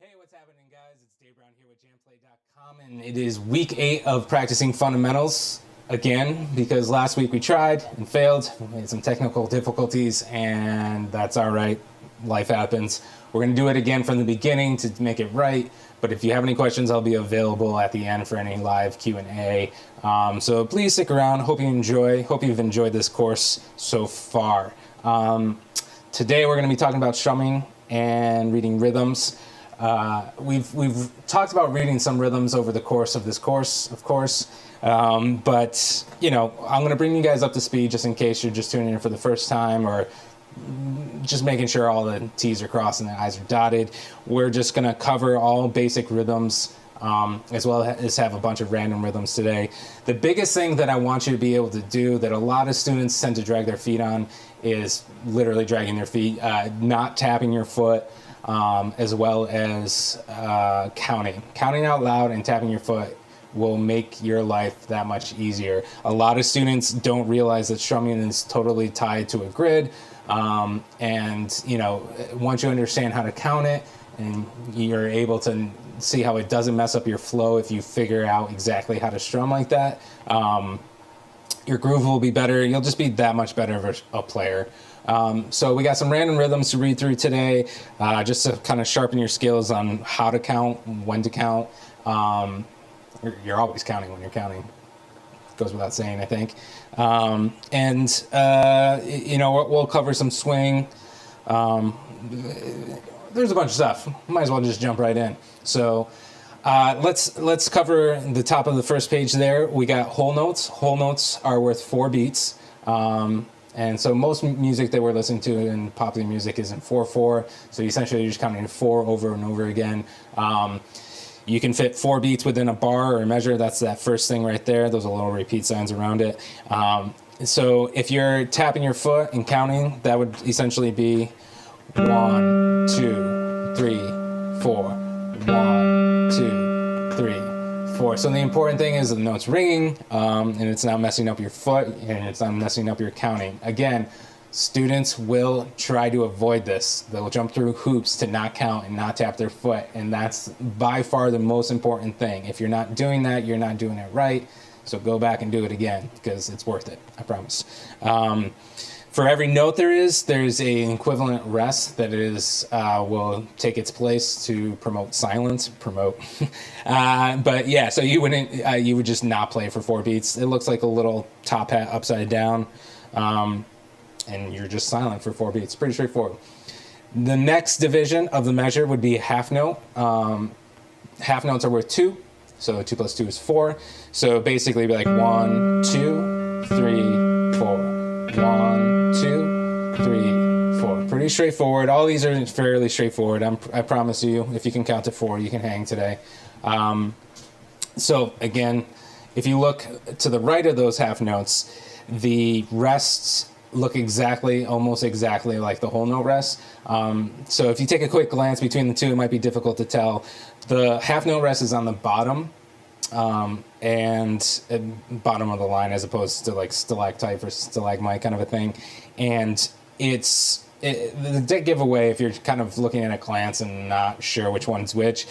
Hey, what's happening, guys? It's Dave Brown here with jamplay.com, and it is week 8 of practicing fundamentals again, because last week we tried and failed. We had some technical difficulties, and that's all right. Life happens. We're going to do it again from the beginning to make it right, but if you have any questions, I'll be available at the end for any live Q&A. So please stick around. Hope you've enjoyed this course so far. Today we're going to be talking about strumming and reading rhythms. We've talked about reading some rhythms over the course of this course, of course, but you know, I'm going to bring you guys up to speed just in case you're just tuning in for the first time or just making sure all the T's are crossed and the I's are dotted. We're just going to cover all basic rhythms, as well as have a bunch of random rhythms today. The biggest thing that I want you to be able to do that a lot of students tend to drag their feet on is literally dragging their feet, not tapping your foot. As well as counting out loud and tapping your foot will make your life that much easier. A lot of students don't realize that strumming is totally tied to a grid, and you know, once you understand how to count it and you're able to see how it doesn't mess up your flow if you figure out exactly how to strum like that, your groove will be better. You'll just be that much better of a player. So we got some random rhythms to read through today, just to kind of sharpen your skills on how to count, when to count. You're always counting when you're counting. Goes without saying, I think. You know, we'll cover some swing. There's a bunch of stuff. Might as well just jump right in. So let's cover the top of the first page there. We got whole notes. Whole notes are worth 4 beats. And so most music that we're listening to in popular music is in 4/4. So essentially you're just counting 4 over and over again. You can fit 4 beats within a bar or a measure. That's that first thing right there. Those are little repeat signs around it. So if you're tapping your foot and counting, that would essentially be 1, 2, 3, 4. 1, 2, 3, 4. So the important thing is the note's ringing, and it's not messing up your foot, and it's not messing up your counting. Again, students will try to avoid this. They'll jump through hoops to not count and not tap their foot, and that's by far the most important thing. If you're not doing that, you're not doing it right. So go back and do it again, because it's worth it, I promise. For every note there's an equivalent rest that will take its place to promote silence. But yeah, so you would just not play for 4 beats. It looks like a little top hat upside down, and you're just silent for 4 beats. Pretty straightforward. The next division of the measure would be half note. Half notes are worth 2, so 2 plus 2 is 4. So basically, it'd be like 1, 2, 3, 4. 1, 2, 3, 4. Pretty straightforward. All these are fairly straightforward. I promise you, if you can count to 4, you can hang today. So again, if you look to the right of those half notes, the rests look almost exactly like the whole note rest. So if you take a quick glance between the two, it might be difficult to tell. The half note rest is on the bottom, and bottom of the line, as opposed to like stalactite versus stalagmite kind of a thing. And the dead giveaway, if you're kind of looking at a glance and not sure which one's which,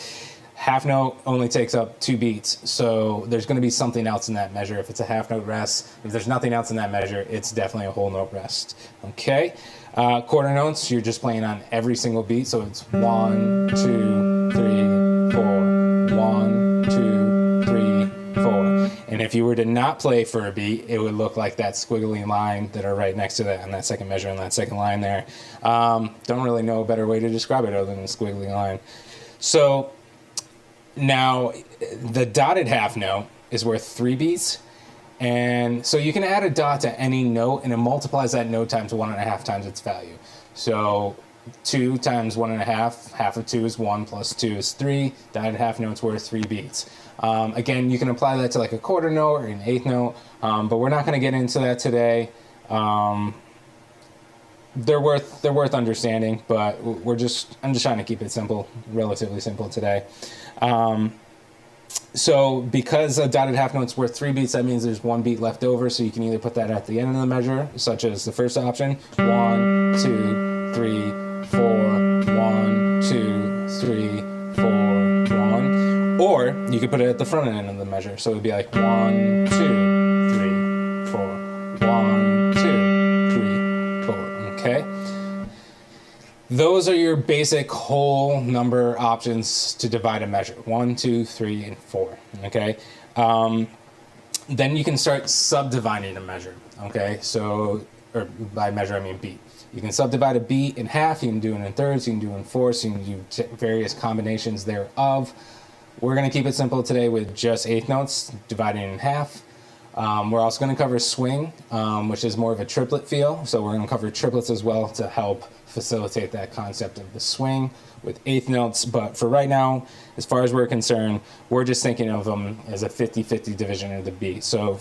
half note only takes up 2 beats. So there's going to be something else in that measure. If it's a half note rest, if there's nothing else in that measure, it's definitely a whole note rest. Okay. Quarter notes, you're just playing on every single beat. So it's 1, 2, 3, 4, 1, 2, 3, 4. And if you were to not play for a beat, it would look like that squiggly line that are right next to that on that second measure and that second line there. Don't really know a better way to describe it other than the squiggly line. So now the dotted half note is worth 3 beats. And so you can add a dot to any note, and it multiplies that note times 1.5 times its value. So 2 times 1.5, half of 2 is 1, plus 2 is 3. Dotted half note's worth 3 beats. Again, you can apply that to like a quarter note or an eighth note, but we're not going to get into that today. They're worth understanding, but I'm just trying to keep it simple, relatively simple today. So because a dotted half note's worth 3 beats, that means there's 1 beat left over, so you can either put that at the end of the measure, such as the first option, 1, 2, 3, 4, 1, 2, 3, 4, Or you could put it at the front end of the measure. So it would be like 1, 2, 3, 4. 1, 2, 3, 4. Okay? Those are your basic whole number options to divide a measure. 1, 2, 3, and 4. Okay? Then you can start subdividing a measure. Okay? So, or by measure I mean beat. You can subdivide a beat in half, you can do it in thirds, you can do it in fourths, you can do various combinations thereof. We're going to keep it simple today with just eighth notes, dividing in half. We're also going to cover swing, which is more of a triplet feel. So we're going to cover triplets as well to help facilitate that concept of the swing with eighth notes. But for right now, as far as we're concerned, we're just thinking of them as a 50-50 division of the beat. So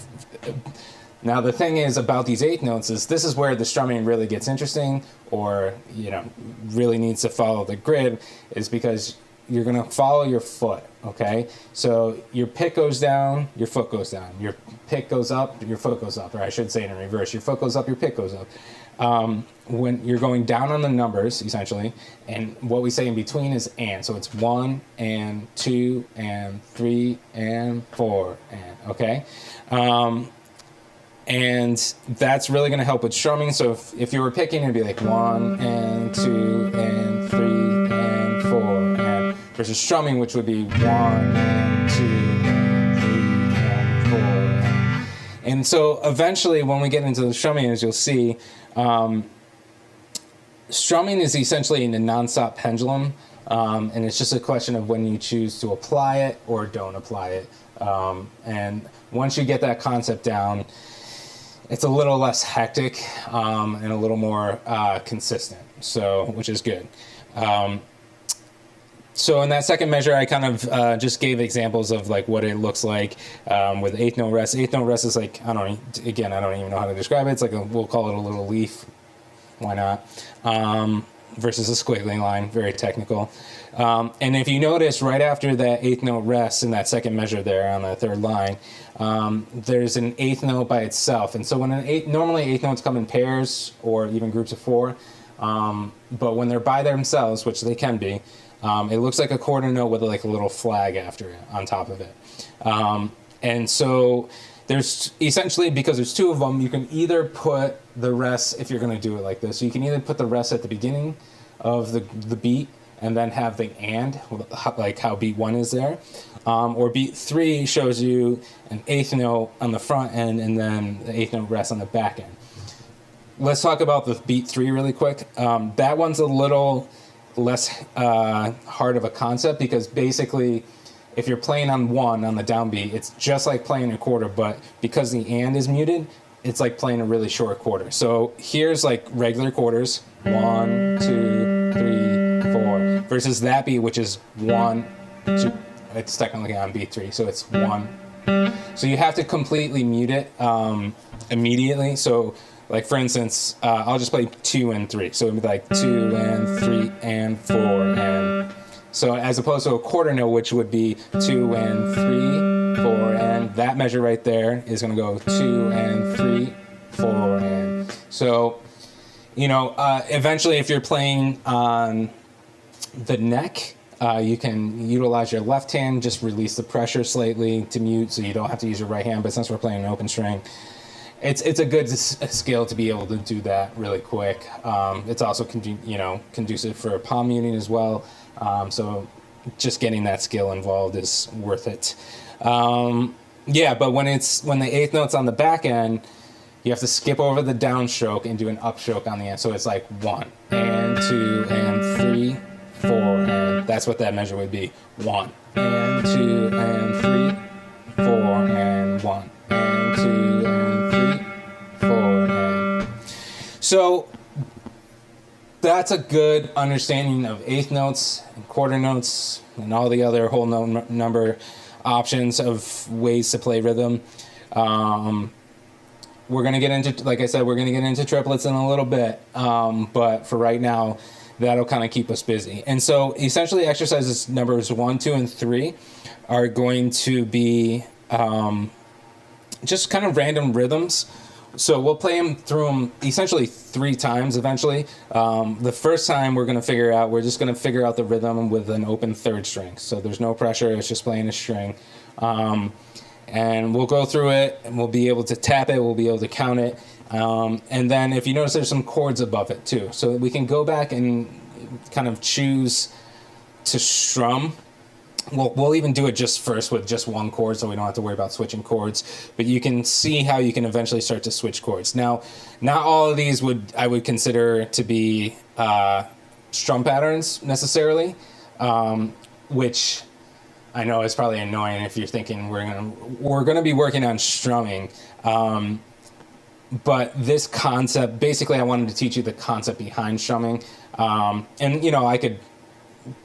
now the thing is about these eighth notes is this is where the strumming really gets interesting, or really needs to follow the grid, is because you're going to follow your foot. Okay, so your pick goes down, your foot goes down. Your pick goes up, your foot goes up, or I should say it in reverse. Your foot goes up, your pick goes up. When you're going down on the numbers, essentially, and what we say in between is and. So it's 1 and 2 and 3 and 4 and, okay? And that's really going to help with strumming. So if you were picking, it'd be like 1 and 2 and 3 and 4 and versus strumming, which would be 1 and 2 and 3 and 4 and so eventually when we get into the strumming, as you'll see, strumming is essentially a non-stop pendulum, and it's just a question of when you choose to apply it or don't apply it. And once you get that concept down, it's a little less hectic and a little more consistent, so which is good. So in that second measure, I kind of just gave examples of like what it looks like with eighth note rest. Eighth note rest is like, I don't even know how to describe it. It's like we'll call it a little leaf. Why not? Versus a squiggly line, very technical. And if you notice, right after that eighth note rest in that second measure there on the third line, there's an eighth note by itself. And so when normally eighth notes come in pairs or even groups of 4, but when they're by themselves, which they can be, it looks like a quarter note with like a little flag after it on top of it. And so there's essentially, because there's 2 of them, you can either put the rest, if you're going to do it like this, so you can either put the rest at the beginning of the beat and then have the and, like how beat 1 is there. Or beat 3 shows you an eighth note on the front end and then the eighth note rest on the back end. Let's talk about the beat 3 really quick. That one's a little less hard of a concept, because basically if you're playing on 1 on the downbeat, it's just like playing a quarter, but because the and is muted, it's like playing a really short quarter. So here's like regular quarters, 1, 2, 3, 4, versus that beat, which is 1, 2. It's technically on beat 3, so it's 1. So you have to completely mute it immediately. So like for instance, I'll just play 2 and 3. So it'd be like 2 and 3 and 4 and so as opposed to a quarter note, which would be 2 and 3, 4 and that measure right there is going to go 2 and 3, 4 and so eventually if you're playing on the neck, you can utilize your left hand, just release the pressure slightly to mute, so you don't have to use your right hand. But since we're playing an open string, it's a good skill to be able to do that really quick. It's also conducive for palm muting as well. So just getting that skill involved is worth it. But when the eighth note's on the back end, you have to skip over the downstroke and do an upstroke on the end. So it's like 1 and 2 and 3, 4, and that's what that measure would be. 1 and 2 and 3, 4 and 1 and 2 and 3, 4 and so that's a good understanding of eighth notes and quarter notes and all the other whole note number options of ways to play rhythm. We're going to get into, like I said, we're going to get into triplets in a little bit, but for right now, that'll kind of keep us busy. And so essentially exercises numbers 1, 2, and 3 are going to be just kind of random rhythms So we'll play them through them essentially 3 times eventually. The first time we're just going to figure out the rhythm with an open third string. So there's no pressure, it's just playing a string. And we'll go through it and we'll be able to tap it, we'll be able to count it. And then if you notice there's some chords above it too. So we can go back and kind of choose to strum. We'll even do it just first with just one chord so we don't have to worry about switching chords. But you can see how you can eventually start to switch chords. Now, not all of these I would consider to be strum patterns necessarily, which I know is probably annoying if you're thinking we're gonna be working on strumming. But this concept, basically I wanted to teach you the concept behind strumming. And I could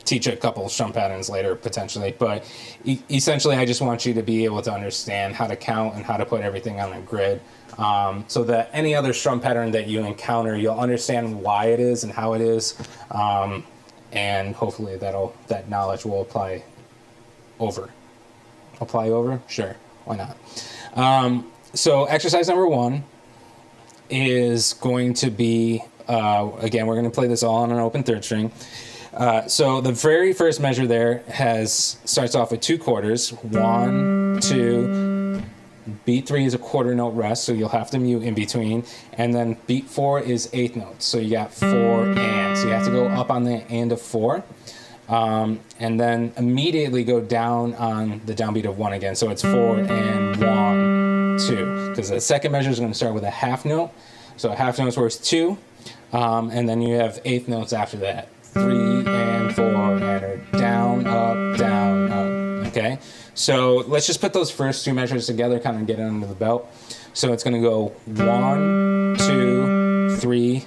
teach a couple of strum patterns later potentially, but essentially I just want you to be able to understand how to count and how to put everything on a grid, so that any other strum pattern that you encounter, you'll understand why it is and how it is, and hopefully that knowledge will apply over. Sure, why not? So exercise number 1 is going to be, again, we're going to play this all on an open third string. So the very first measure there starts off with 2 quarters. 1, 2. Beat 3 is a quarter note rest, so you'll have to mute in between. And then beat 4 is 8th notes, so you got 4 and. So you have to go up on the and of 4. And then immediately go down on the downbeat of 1 again. So it's 4 and 1, 2. Because the second measure is going to start with a half note. So a half note is worth 2. And then you have 8th notes after that. 3 and 4 and are down, up, okay? So let's just put those first 2 measures together, kind of get it under the belt. So it's going to go 1, 2, 3,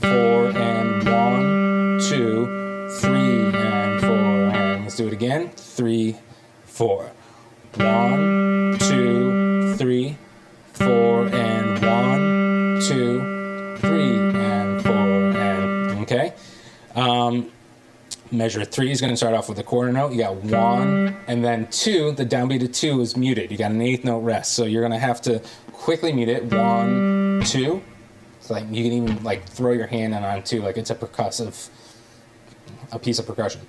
4, and 1, 2, 3, and 4, and let's do it again. 3, 4. 1, 2, 3, 4, and 1, 2, 3, and 4, and okay? Measure 3 is going to start off with a quarter note. You got 1, and then 2, the downbeat of 2 is muted. You got an 8th note rest. So you're going to have to quickly mute it. 1, 2. It's like you can even throw your hand in on 2 like it's a piece of percussion.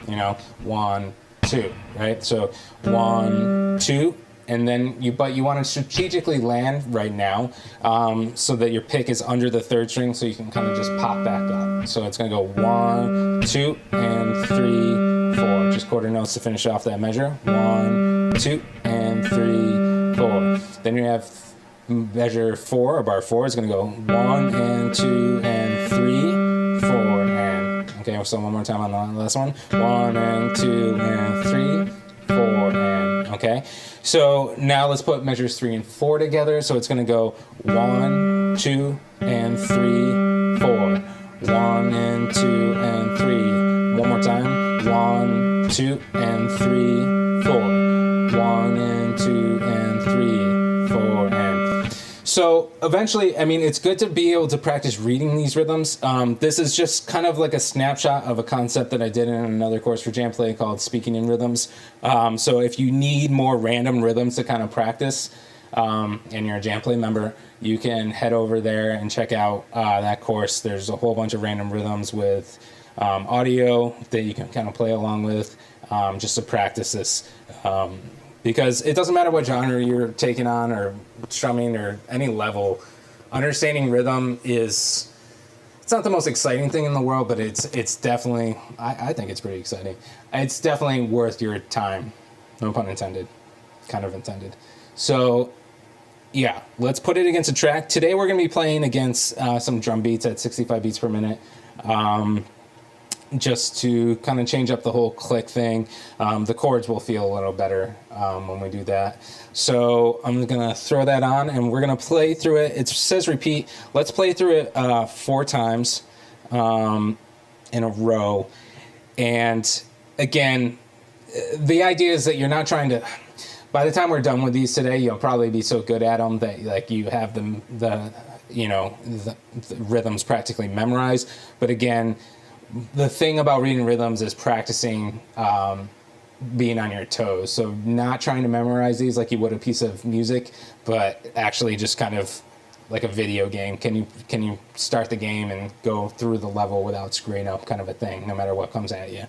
1, 2, right? So 1, 2. And then you want to strategically land right now, so that your pick is under the third string, so you can kind of just pop back up. So it's going to go 1, 2, and 3, 4. Just quarter notes to finish off that measure. 1, 2, and 3, 4. Then you have measure 4, or bar 4 is going to go 1 and 2 and 3, 4 and. Okay, so one more time on the last one. 1 and 2 and 3, 4 and. Okay. So now let's put measures 3 and 4 together. So it's going to go 1, 2, and 3, 4. 1 and 2 and 3. One more time. 1, 2, and 3, 4. 1 and 2 and 3, 4 and. So eventually, it's good to be able to practice reading these rhythms. This is just kind of like a snapshot of a concept that I did in another course for Jamplay called Speaking in Rhythms. So if you need more random rhythms to kind of practice, and you're a Jamplay member, you can head over there and check out that course. There's a whole bunch of random rhythms with audio that you can kind of play along with, just to practice this. Because it doesn't matter what genre you're taking on or strumming or any level, understanding rhythm it's not the most exciting thing in the world, but it's definitely, I think it's pretty exciting. It's definitely worth your time. No pun intended. Kind of intended. So, yeah, let's put it against a track. Today we're going to be playing against some drum beats at 65 beats per minute. Just to kind of change up the whole click thing. The chords will feel a little better when we do that. So I'm going to throw that on, and we're going to play through it. It says repeat. Let's play through it 4 times in a row. And again, the idea is that you're not trying to... By the time we're done with these today, you'll probably be so good at them that you have the rhythms practically memorized. But again, the thing about reading rhythms is practicing being on your toes. So not trying to memorize these like you would a piece of music, but actually just kind of like a video game. Can you start the game and go through the level without screwing up, kind of a thing, no matter what comes at you.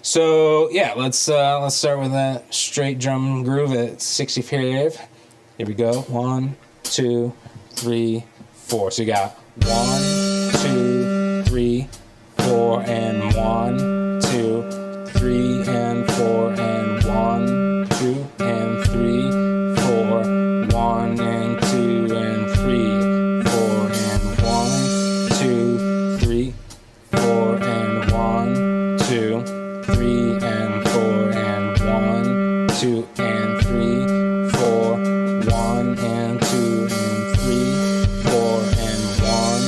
So yeah, let's start with a straight drum groove at 65. Here we go. 1, 2, 3, 4. So you got 1, 2, 3, 4, and 1, 2, 3, and 4, and 1, 2, and 3, 4, 1, and 2, and 3, 4, and 1, 2, 3, 4, and 1, 2, 3, and 4, and 1, 2, and 3, 4, 1, and 2, and 3, 4, and 1,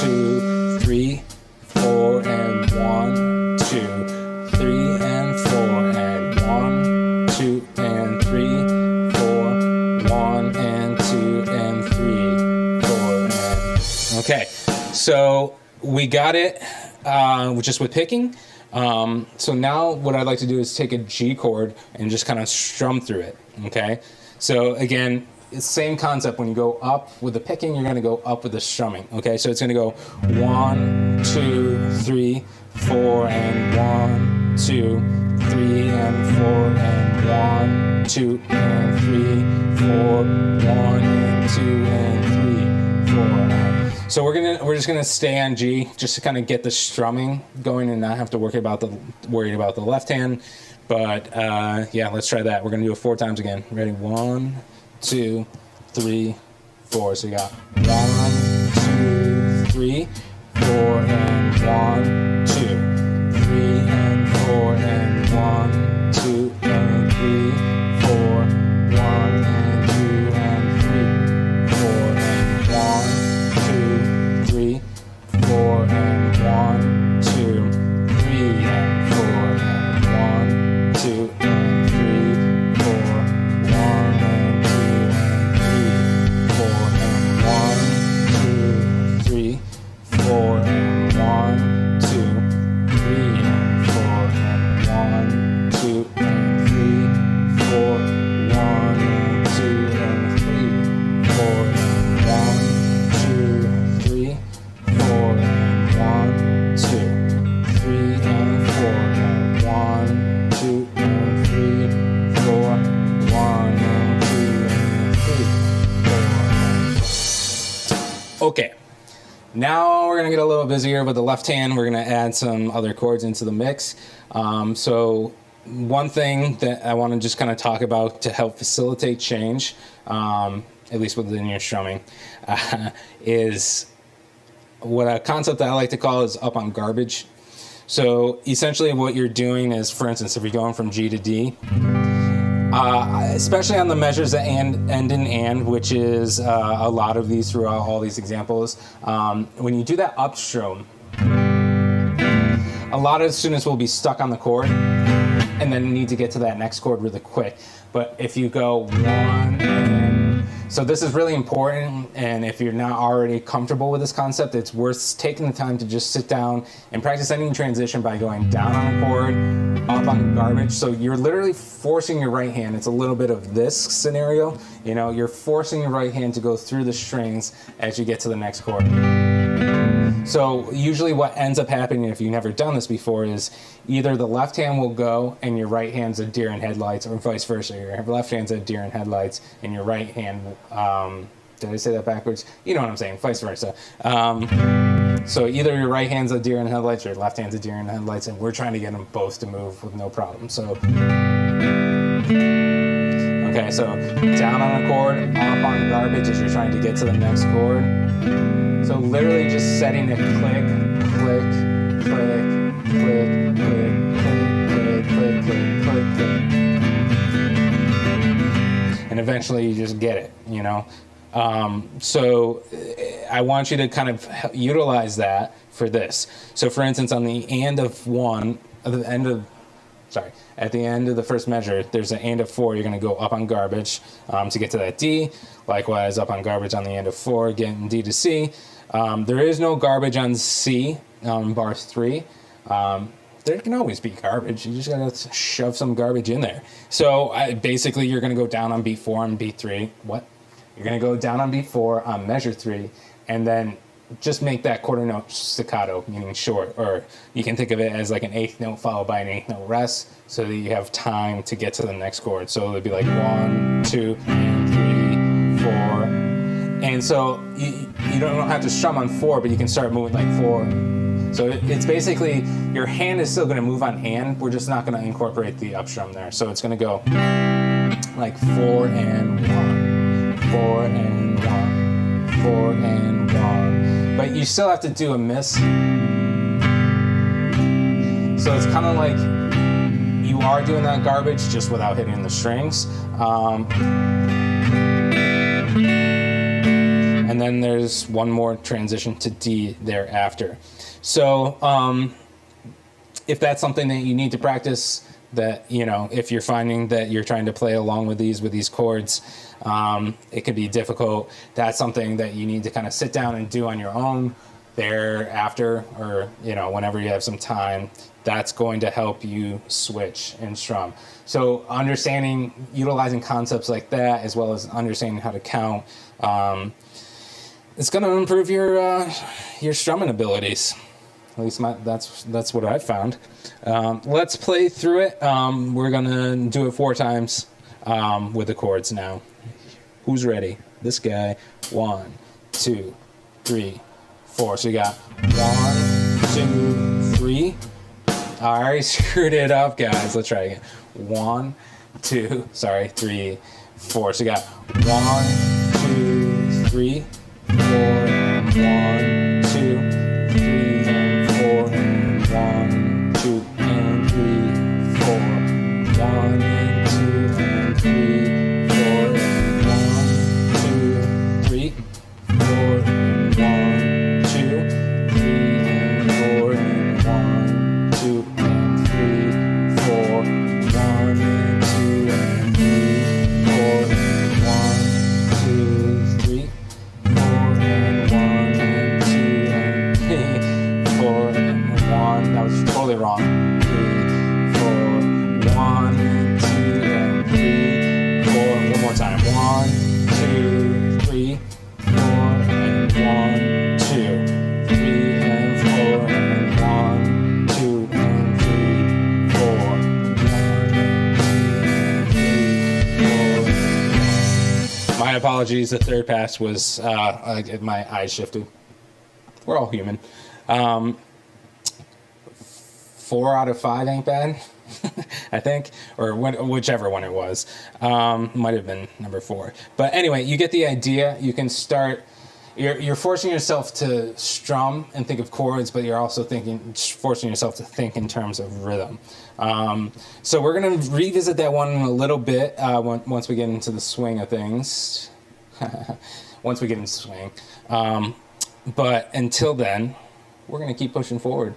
2, 3, 4, and 1, 2, 3, and 4, and 1, 2, and 3, 4, 1, and 2, and 3, 4, and... Okay, so we got it just with picking. So now what I'd like to do is take a G chord and just kind of strum through it, okay? So again, it's the same concept. When you go up with the picking, you're going to go up with the strumming, okay? So it's going to go 1, 2, 3, 4, and 1, 2, 3, and 4, and 1, 2, and 3, 4, 1, and 2, and 3, 4, and... So we're just gonna stay on G just to kind of get the strumming going and not have to worry about the left hand. But yeah, let's try that. We're gonna do it 4 times again. Ready? 1, 2, 3, 4. So you got 1, 2, 3, 4, and 1, 2, 3, and 4, and 1, 2, and 3, 4, 1, and 2, and 3, 4, and 1, 2, 3, 4, and 1, 2, 3, and 4, and 1, 2, and 3, 4, 1, and 2, and 3, 4, and 1, 2, 3, 4, and 1, 2, 3, and 4, and 1, 2, and 3, 4, 1, and 2, and 3, 4, and 1, 2, 3, 4, and 1, 2, 3, and 4, and 1, 2, and 3, 4, 1, and 2, and 3, 4. Okay. Now we're going to get a little busier with the left hand. We're going to add some other chords into the mix. So one thing that I want to just kind of talk about to help facilitate change, at least within your strumming, is what a concept that I like to call is up on garbage. So essentially what you're doing is, for instance, if you're going from G to D, especially on the measures that end in and, which is a lot of these throughout all these examples, when you do that upstrum, a lot of students will be stuck on the chord and then need to get to that next chord really quick. But if you go 1 and... So this is really important, and if you're not already comfortable with this concept, it's worth taking the time to just sit down and practice any transition by going down on a chord, up on garbage. So you're literally forcing your right hand. It's a little bit of this scenario. You know, you're forcing your right hand to go through the strings as you get to the next chord. So usually what ends up happening, if you've never done this before, is either the left hand will go and your right hand's a deer in headlights, or vice versa. Your left hand's a deer in headlights and your right hand, did I say that backwards? You know what I'm saying, vice versa. So either your right hand's a deer in headlights or your left hand's a deer in headlights, and we're trying to get them both to move with no problem. So, okay, so down on a chord, up on garbage as you're trying to get to the next chord. So literally just setting it click, click, click, click, click, click, click, click, click, click. And eventually you just get it, you know? So I want you to kind of utilize that for this. So for instance, on the and of one, at the end of the first measure, there's an and of 4. You're going to go up on garbage to get to that D. Likewise, up on garbage on the end of 4, getting D to C. There is no garbage on C, bar 3. There can always be garbage. You just got to shove some garbage in there. So basically, you're going to go down on beat 4 and beat 3. What? You're You're going to go down on beat 4 on measure 3, and then just make that quarter note staccato, meaning short, or you can think of it as like an eighth note followed by an eighth note rest, so that you have time to get to the next chord. So it'd be like 1, 2, and 3, 4. And so you don't have to strum on 4, but you can start moving like 4. So it's basically, your hand is still going to move on hand. We're just not going to incorporate the up strum there. So it's going to go like 4 and 1, 4 and 1, 4 and 1. But you still have to do a miss. So it's kind of like you are doing that garbage just without hitting the strings. And then there's one more transition to D thereafter. So if that's something that you need to practice, that, you know, if you're finding that you're trying to play along with these chords, it could be difficult. That's something that you need to kind of sit down and do on your own thereafter, or, you know, whenever you have some time. That's going to help you switch and strum. So utilizing concepts like that, as well as understanding how to count, it's going to improve your strumming abilities. At least that's what I've found. Let's play through it. We're going to do it 4 times with the chords now. Who's ready? This guy. 1, 2, 3, 4. So you got 1, 2, 3. I already screwed it up, guys. Let's try it again. 1, 2, 3, 4. So you got 1, 2, 3, 4, and 1, 2, 3, and 4, and 1, 2, and 3, 4, 1, and 2, and 3, 4, and 1, 2, 3, 4, and 1, 2, 3, and 4, and 1, 2, and 3, 4, 1, and 2, and 3, 4, and 1, 2, 3. 4 and 1 and 2 and 3, 4 and 1. That was totally wrong. 3, 4, 1 and 2 and 3, 4. One more time. 1, 2, 3, 4 and 1, 2, 3 and 4 and 1, 2 and 3, 4, 1 and 2 and 3, 4. My apologies. The third pass was my eyes shifted. We're all human. 4 out of 5 ain't bad, I think, or whichever one it was. Might have been number 4. But anyway, you get the idea. You can start. You're forcing yourself to strum and think of chords, but you're also forcing yourself to think in terms of rhythm. So we're going to revisit that one in a little bit once we get into the swing of things. Once we get into swing. But until then, we're going to keep pushing forward.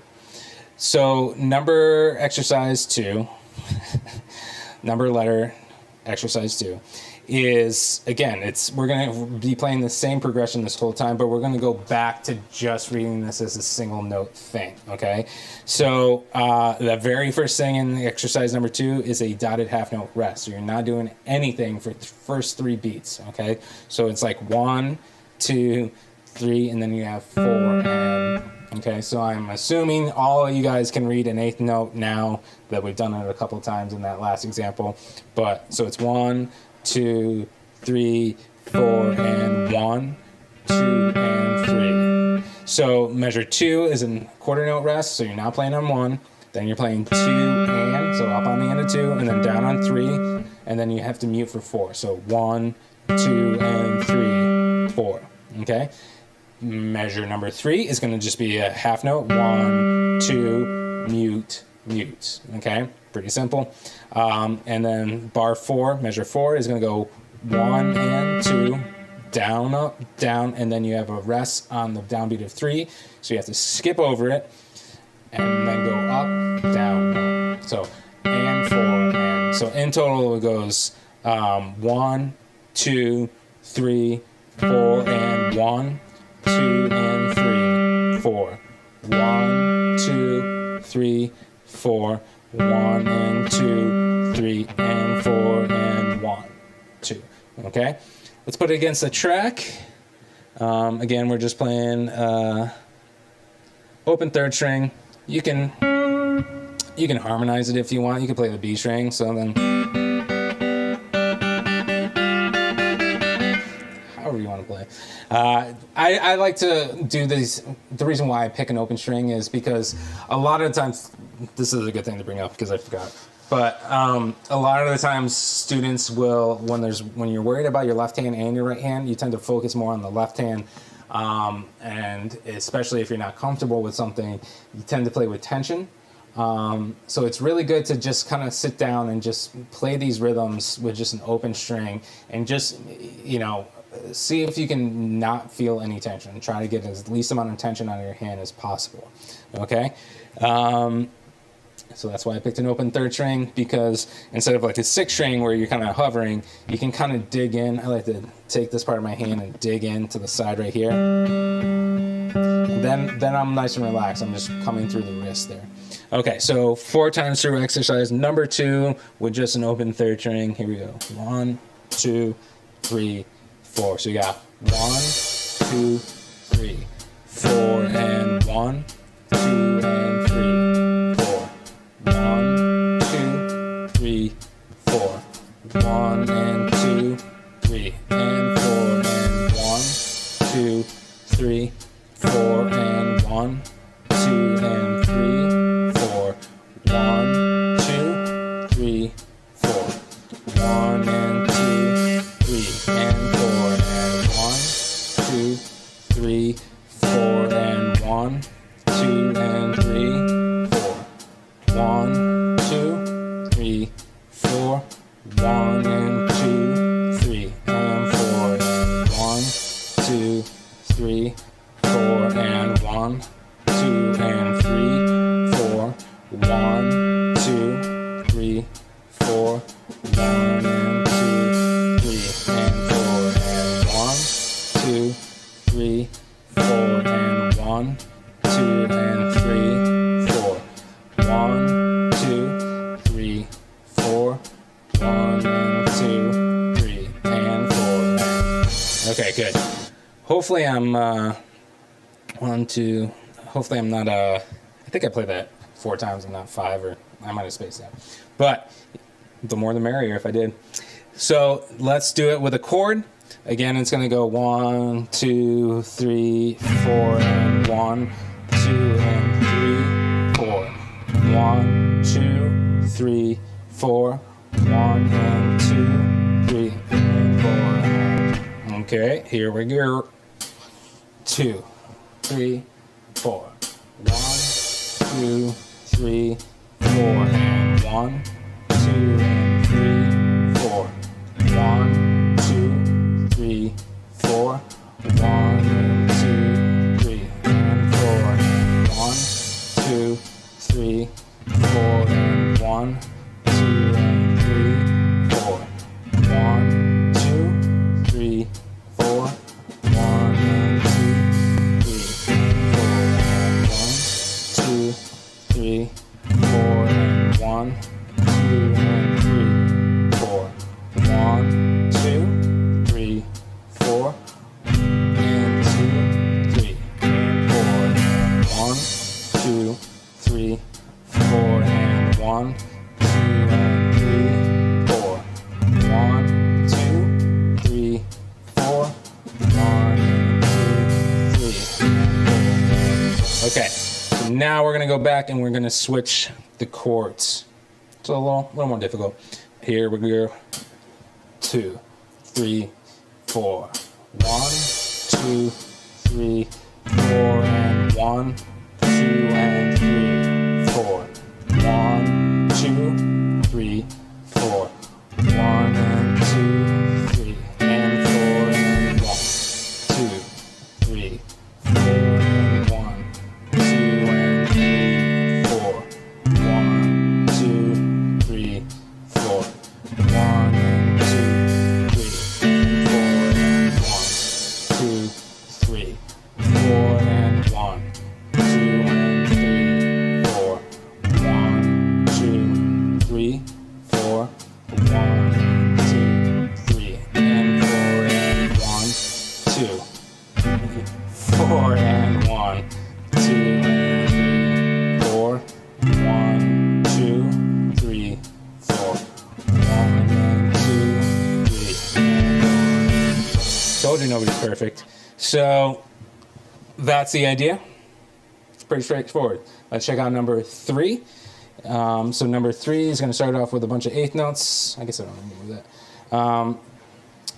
So number exercise 2, number letter exercise 2 is, again, we're going to be playing the same progression this whole time, but we're going to go back to just reading this as a single note thing, okay? So the very first thing in exercise number 2 is a dotted half note rest. So you're not doing anything for the first 3 beats, okay? So it's like 1, 2, 3, and then you have 4 and... Okay, so I'm assuming all of you guys can read an eighth note now, that we've done it a couple times in that last example. But so it's 1, 2, 3, 4, and 1, 2, and 3. So measure 2 is a quarter note rest, so you're not playing on 1. Then you're playing 2 and, so up on the end of 2, and then down on 3, and then you have to mute for 4. So 1, 2, and 3, 4. Okay? Measure number 3 is going to just be a half note. 1, 2, mute, mute. Okay, pretty simple. And then bar 4, measure 4 is going to go 1 and 2, down, up, down, and then you have a rest on the downbeat of 3. So you have to skip over it and then go up, down, up. So and 4, and so in total it goes 1, 2, 3, 4, and 1. 2 and 3, 4. 1, 2, 3, 4. 1 and 2, 3 and 4 and 1, 2. Okay? let's put it against the track. Again, we're just playing open third string. You can harmonize it if you want. You can play the B string. So then, however you want to play. I like to do these. The reason why I pick an open string is because a lot of the times, this is a good thing to bring up because I forgot. But a lot of the times, students will, when you're worried about your left hand and your right hand, you tend to focus more on the left hand. And especially if you're not comfortable with something, you tend to play with tension. So it's really good to just kind of sit down and just play these rhythms with just an open string and just, see if you can not feel any tension. Try to get as least amount of tension out of your hand as possible. Okay? So that's why I picked an open third string, because instead of like a sixth string where you're kind of hovering, you can kind of dig in. I like to take this part of my hand and dig in to the side right here. And then I'm nice and relaxed. I'm just coming through the wrist there. Okay, so 4 times through exercise number 2 with just an open third string. Here we go. 1, 2, 3, 4. So you got 1, 2, 3, 4, and 1, 2, and 3, 4. 1, 2, 3, 4. 1 and 2, 3 and 4 and 1, 2, 3, 4 and 1, 2 and 3, 4. 1, 2, 3, 4. 1 and 2, 3 and 4 and 1, 2, 3, 4 and 1, 2 and 3, 4. 1, 2, 3, 4. 1 and 2, 3 and 4 and 1, 2, 3, 4 and 1, 2 and 3, 4. 1, 2, 3, 4. 1 and 2, 3 and 4 and 1, 2, 3, 4 and 1, 2 and 3, 4. 1, 2, 3, 4. 1 and 2, 3 and 4. Okay, good. Hopefully I'm hopefully I'm not I think I played that 4 times and not 5, or I might have spaced out. But the more the merrier if I did. So let's do it with a chord. Again, it's gonna go 1, 2, 3, 4 and 1, 2 and 3, 4. 1, 2, 3, 4. 1 and 2, 3 and 4. Okay, here we go. 2, 3, 4. 1, 2, 3, 4 and 1, 2 and 3, 4. 1, 2, 3, 4. 1 and 2, 3 and 4. 1, 2, 3, 4 and 1, 2 and 3, 4. 1, 2, 3, 4. 1 and 2, 3, 4 and 1, 2 and 3, 4. 1, 2, 3, 4. And 2, 3 and 4. 1, 2, 3, 4 and 1. 2 and 3, 4. 1, 2, 3, 4. 1 and 2, 3 and 4. Okay, so now we're gonna go back and we're gonna switch the chords. It's a little more difficult. Here we go. 2, 3, 4. 1, 2, 3, 4 and 1, 2 and 3, 4. 1, 2, 3, 4. 1 and 2, 3 and 4 and 1, 2, 3, 4 and 1, 2 and 3, 4. 1, 2, 3, 4. 1 and 2, 3 and 4 and 1, 2, 3, 4 and 1, 2 and 3, 4. Nobody's perfect. So that's the idea. It's pretty straightforward. Let's check out number 3. So number 3 is going to start off with a bunch of eighth notes. I guess I don't remember that.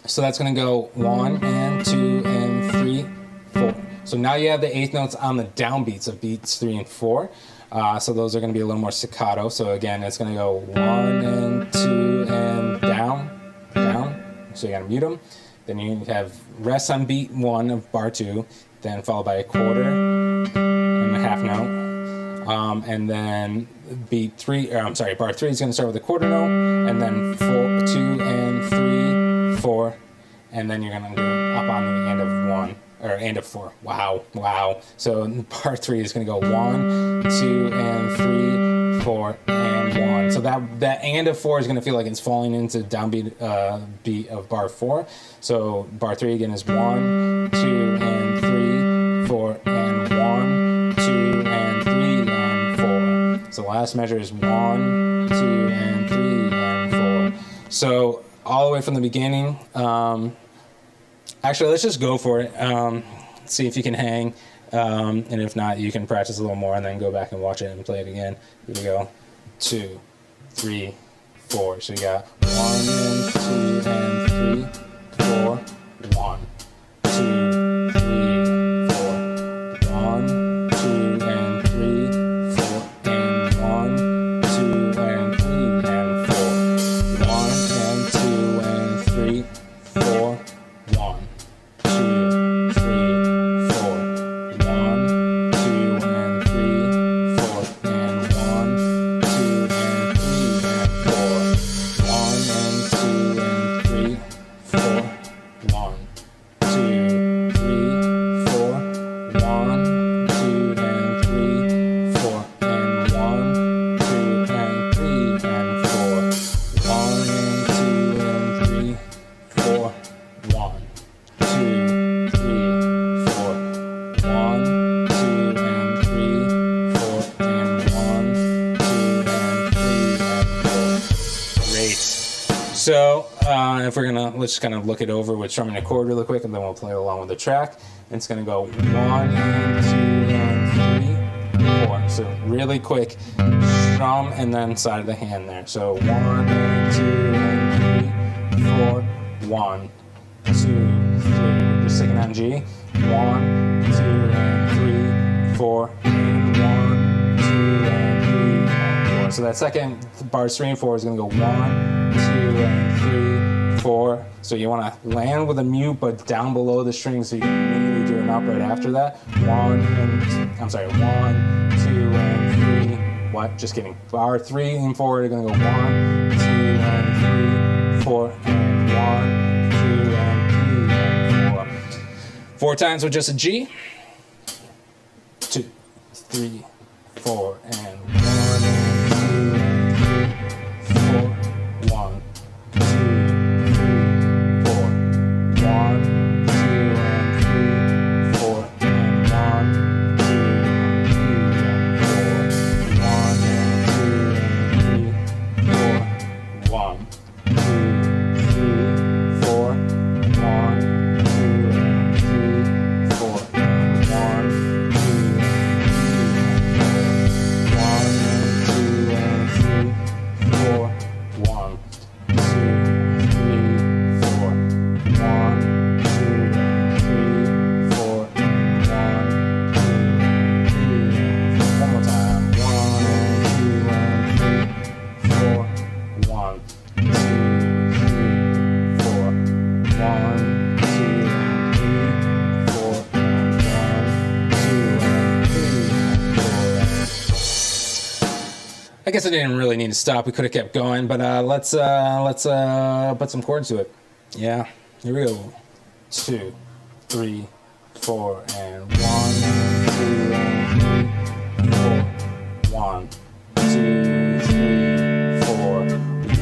So that's going to go 1 and 2 and 3, 4. So now you have the eighth notes on the downbeats of beats 3 and 4. So those are going to be a little more staccato. So again, it's going to go 1 and 2 and down, down. So you got to mute them. Then you have rest on beat 1 of bar 2, then followed by a quarter and a half note. And then bar 3 is going to start with a quarter note, and then 4, 2 and 3, 4, and then you're going to do up on the end of 1. Or end of 4. Wow. So bar 3 is going to go 1, 2, and 3, 4, and 1. So that and of 4 is going to feel like it's falling into downbeat beat of bar 4. So bar 3 again is 1, 2, and 3, 4, and 1, 2, and 3, and 4. So the last measure is 1, 2, and 3, and 4. So all the way from the beginning. Actually, let's just go for it. See if you can hang. And if not, you can practice a little more and then go back and watch it and play it again. Here we go. 2, 3, 4. So you got 1 and 2 and 3, 4. 1, 2, 3, 4. 1, 2, and 3, 4. And 1, 2, and 3, and 4. 1 and 2 and 3, 4. 1, 2, 3, 4. 1, 2, and 3, 4. And 1, 2, and 3, and 4. 1 and 2 and 3, 4. 1, 2, 3, 4. 1, 2, and 3, 4. And 1, 2, and 3, and 4. 1 and 2 and 3, 4. 1, 2, 3, 4. 1, 2, and 3, 4. And 1, 2, and 3, and 4. Great. So if we're gonna, let's just kind of look it over with strumming a chord really quick, and then we'll play along with the track. It's gonna go 1 and 2 and 3, 4. So really quick, strum and then side of the hand there. So 1 and 2 and 3, 4. 1, 2, 3. We're just sticking on G. 1, 2, and 3, 4. And 1, 2, and 3, and 4. So that second bars 3 and 4 is going to go 1, 2, and 3, 4. So you want to land with a mute, but down below the string, so you can immediately do an up right after that. 1, 2, and 3. What? Just kidding. Bar 3 and 4 are going to go 1, 2, and 3, 4, and 1, 2, and 3, and 4. 4 times with just a G. 2, 3, 4, and 1, and 2, and 3, 4. 1, 2, 3, 4. 1, 2, and 3, 4. And 1, 2, and 3, and 4. 1 and 2 and 3, 4. 1, 2, 3, 4. 1, 2, and 3, 4. And 1, 2, I guess I didn't really need to stop. We could have kept going, but let's put some chords to it. Yeah, here we go. 2, 3, 4, and 1, 2, and 3, 4. 1, 2, 3, 4.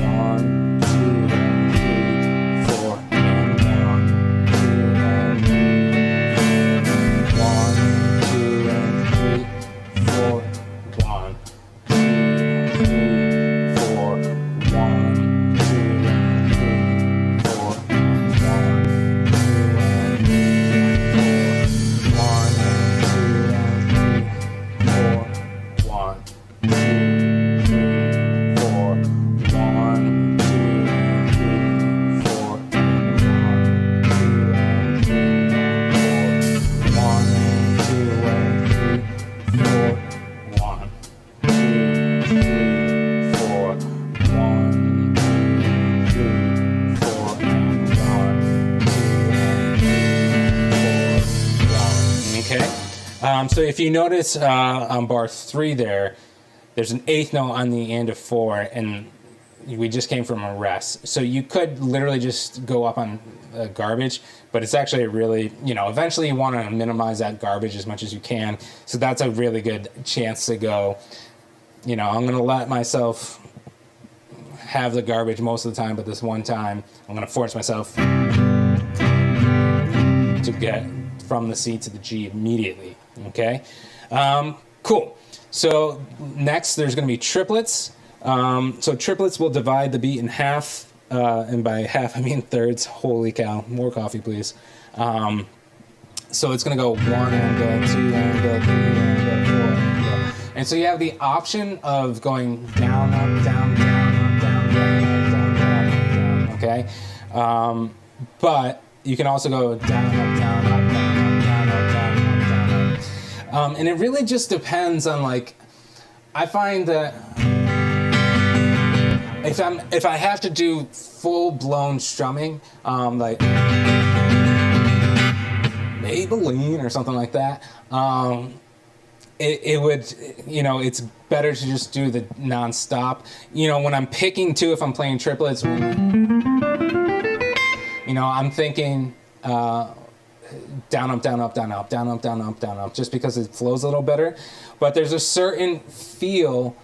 1, 2, and 3, 4. And 1, 2, and 3. 1, 2, and 3, 4. 1. 1, 2, and 3, 4, and 1, 2, and So if you notice on bar 3 there's an eighth note on the end of 4, and we just came from a rest. So you could literally just go up on garbage, but it's actually really, eventually you want to minimize that garbage as much as you can. So that's a really good chance to go, I'm going to let myself have the garbage most of the time, but this one time I'm going to force myself to get from the C to the G immediately. Okay, cool. So next there's going to be triplets. So triplets will divide the beat in half, and by half I mean thirds. Holy cow! More coffee, please. So it's going to go 1 and 2 and 3 and 4. And so you have the option of going down, up, down, down, up, down, down, up, down, down, up, down. Okay, but you can also go down, up, down, up, down, up, down, up, down, up, down, up. And it really just depends on, like, I find that if I have to do full blown strumming, like Maybelline or something like that, it would, it's better to just do the non-stop. When I'm picking too, if I'm playing triplets, I'm thinking down, up, down, up, down, up, down, up, down, up, down, up, just because it flows a little better. But there's a certain feel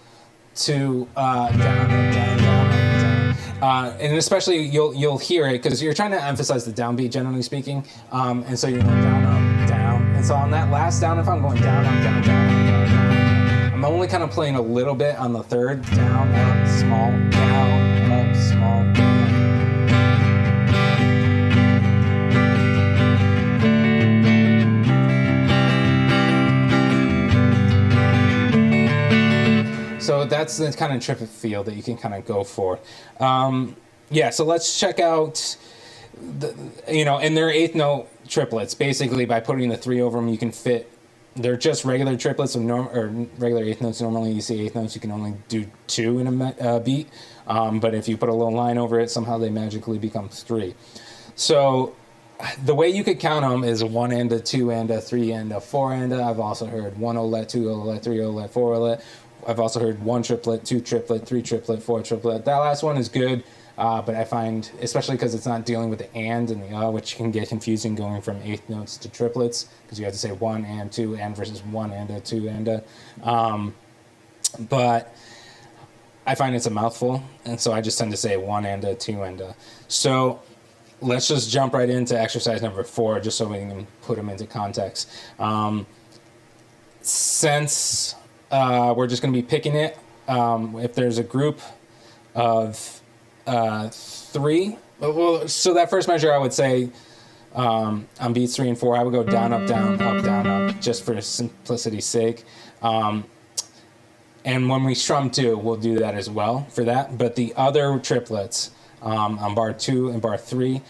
to down, up, down, down, up, down. And especially you'll hear it because you're trying to emphasize the downbeat, generally speaking. And so you're going down, up, down. And so on that last down, if I'm going down, up, down, down, up, down, down, I'm only kind of playing a little bit on the third. Down, up, small, down, up, small, down. So that's the kind of triplet feel that you can kind of go for. So let's check out, and they're eighth note triplets. Basically, by putting the 3 over them, you can fit, they're just regular triplets, or regular eighth notes. Normally you see eighth notes, you can only do 2 in a beat. But if you put a little line over it, somehow they magically become 3. So the way you could count them is a 1 and a 2 and a 3 and a 4 and a. I've also heard 1 olet, 2 olet, 3 olet, 4 olet. I've also heard 1 triplet, 2 triplet, 3 triplet, 4 triplet. That last one is good, but I find, especially because it's not dealing with the and the which can get confusing going from eighth notes to triplets, because you have to say 1 and 2 and versus 1 and a 2 and a. But I find it's a mouthful, and so I just tend to say 1 and a 2 and a. So let's just jump right into exercise number 4, just so we can put them into context. Since we're just going to be picking it, if there's a group of 3, so that first measure I would say on beats 3 and 4, I would go down, up, down, up, down, up, just for simplicity's sake. And when we strum 2, we'll do that as well for that. But the other triplets on bar 2 and bar 3,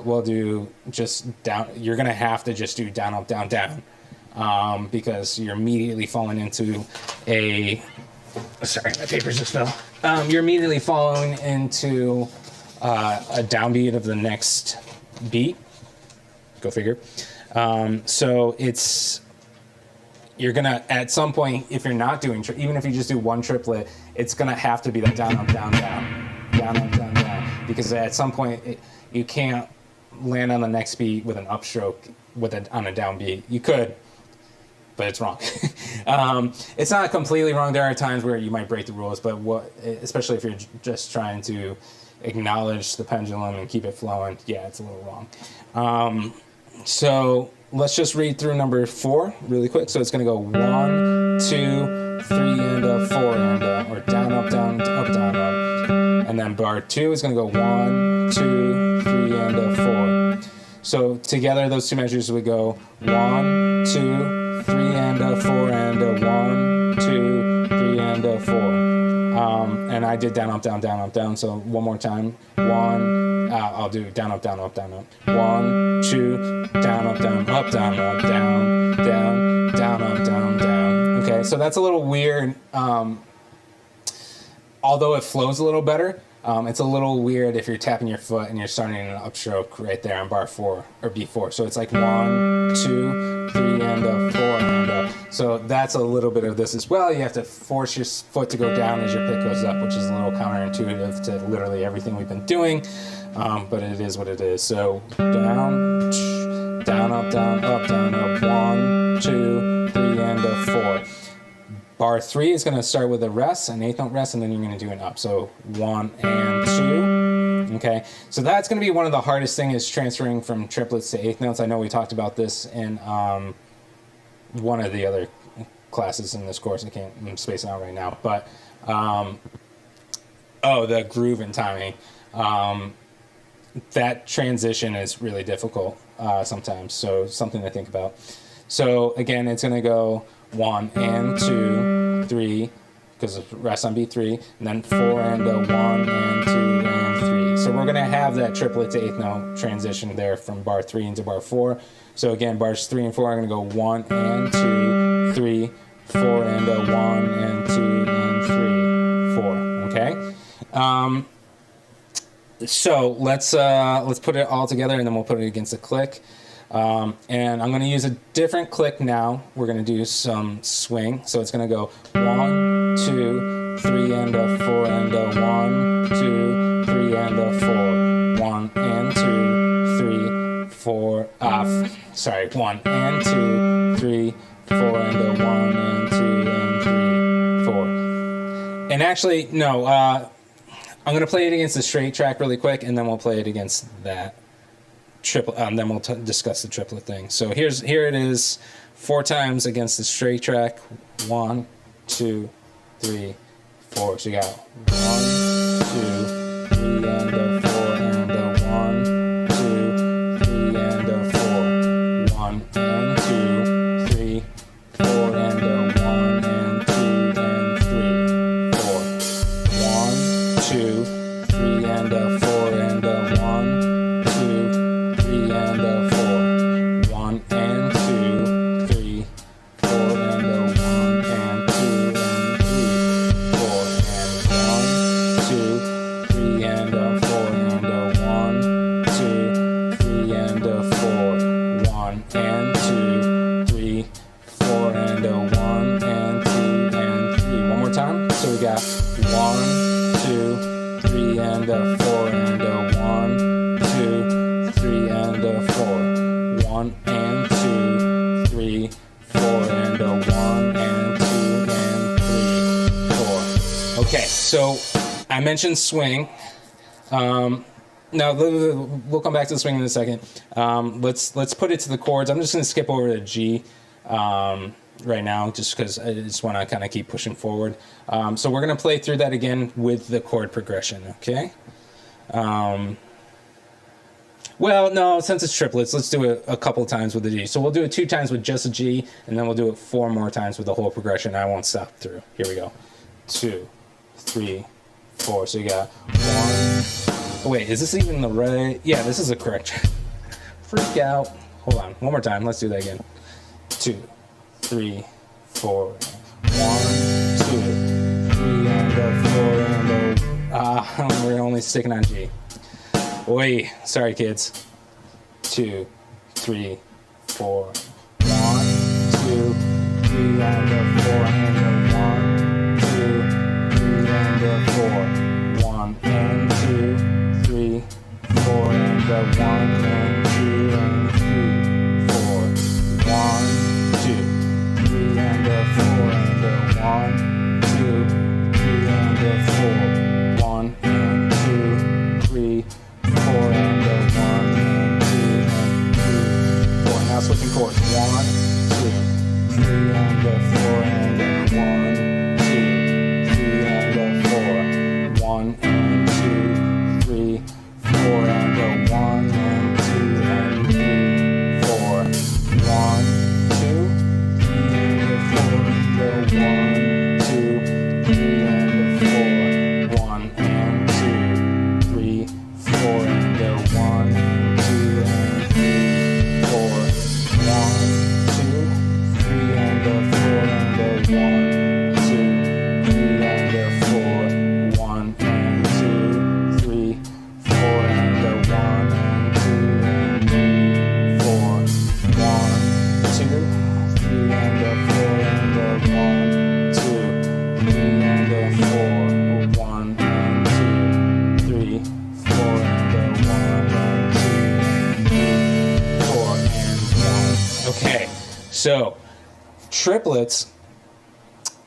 we'll do just down. You're going to have to just do down, up, down, down. Because you're immediately falling into sorry, my papers just fell. You're immediately falling into a downbeat of the next beat. Go figure. So you're gonna, at some point, if you're not doing, even if you just do 1 triplet, it's gonna have to be that down, up, down, down, down, up, down, down, because at some point you can't land on the next beat with an upstroke on a downbeat. You could, but it's wrong. It's not completely wrong. There are times where you might break the rules, but especially if you're just trying to acknowledge the pendulum and keep it flowing, yeah, it's a little wrong. So let's just read through number 4 really quick. So it's going to go 1, 2, 3 and a 4 and a, or down, up, down, up, down, up. And then bar 2 is going to go 1, 2, 3 and a 4. So together those 2 measures would go 1, 2, 3 and a 4 and a 1, 2, 3 and a 4. And I did down, up, down, down, up, down. So one more time. 1, I'll do down, up, down, up, down, up. 1, 2, down, up, down, up, down, up, down, down, down, up, down, down. Okay, so that's a little weird. Although it flows a little better, It's a little weird if you're tapping your foot and you're starting an upstroke right there on bar 4 or B4. So it's like 1, 2, 3, and a 4, and a. So that's a little bit of this as well. You have to force your foot to go down as your pick goes up, which is a little counterintuitive to literally everything we've been doing. But it is what it is. So down, down, up, down, up, down, up. 1, 2, 3, and a 4. Bar 3 is going to start with a rest, an 8th note rest, and then you're going to do an up. So 1 and 2. Okay, so that's going to be one of the hardest things, is transferring from triplets to 8th notes. I know we talked about this in one of the other classes in this course. I'm spacing out right now. But, the groove and timing. That transition is really difficult sometimes, so something to think about. So again, it's going to go 1 and 2, 3, because of rest on B3, and then 4 and a 1 and 2 and 3. So we're going to have that triplet to 8th note transition there from bar 3 into bar 4. So again, bars 3 and 4 are going to go 1 and 2, 3, 4 and a 1 and 2 and 3, 4. Okay. So let's put it all together, and then we'll put it against a click. And I'm going to use a different click now. We're going to do some swing. So it's going to go 1, 2, 3, and a 4, and a 1, 2, 3, and a 4. 1 and 2, 3, 4. 1 and 2, 3, 4, and a 1 and 2 and 3, 4. And actually, no. I'm going to play it against the straight track really quick, and then we'll play it against that triplet. Then we'll discuss the triplet thing. So here it is, 4 times against the straight track. 1, 2, 3, 4. So you got 1, 2, 3, and a 4, and a 1, 2, 3, and a 4. 1 and 2, 3, 4, and a 1 and 2 and 3, 4. 1, 2, 3, and a 4, and a 1, 2, 3, and a 4. 1 and 2, 3, 4, and a 1 and 2 and 3, 4. And 1, 2, 3, and a 4, and a 1, 2, 3, and a 4. 1 and 2, 3, 4, and a 1 and 2 and 3. One more time. So we got 1, 2, 3, and a 4, and a 1, 2, 3, and a 4. 1 and 2, 3, 4, and a 1 and 2 and 3, 4. Okay, so I mentioned swing. Now we'll come back to the swing in a second. Let's put it to the chords. I'm just going to skip over to G right now, just because I just want to kind of keep pushing forward. So we're going to play through that again with the chord progression, okay? Well, no, since it's triplets, let's do it a couple times with the G. So we'll do it 2 times with just a G, and then we'll do it 4 more times with the whole progression. I won't stop through. Here we go. 2, 3, 4. So you got 1. Oh, wait, is this even the right? Yeah, this is the correct track. Freak out. Hold on. One more time. Let's do that again. 2, 3, 4. 1, 2, 3, and a 4, and a. We're only sticking on G. Oi, sorry kids. 2, 3, 4. 1, 2, 3, and a 4, and a 1, 2, 3, and a 4. 1 and 2, 3, 4, and a 1 and 2 and 3, 4. 1, 2, 3, and a 4, and a 1, 2, 3, and a 4. 1 and 2, 3, 4, and a 1 and 2 and 3, 4. Now switching chords. 1, 2, 3, and a 4, and a So triplets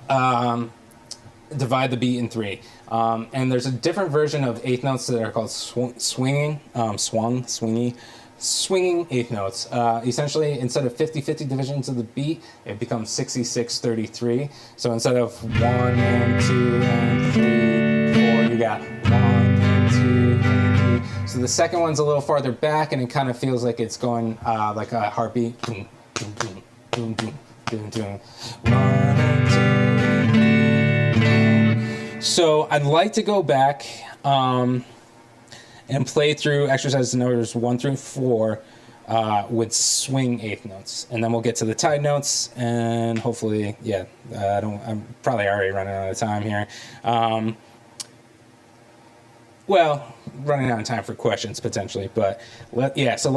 divide the beat in three. And there's a different version of eighth notes that are called swinging eighth notes. Essentially, instead of 50-50 divisions of the beat, it becomes 66-33. So instead of 1 and 2 and 3, 4, you got 1 and 2 and 3. So the second one's a little farther back, and it kind of feels like it's going like a heartbeat. Boom, boom, boom, boom, boom, boom, boom. 1 and 2 and 3. So I'd like to go back and play through exercise numbers 1 through 4 with swing eighth notes, and then we'll get to the tied notes, and hopefully, I'm probably already running out of time here. Running out of time for questions potentially, but so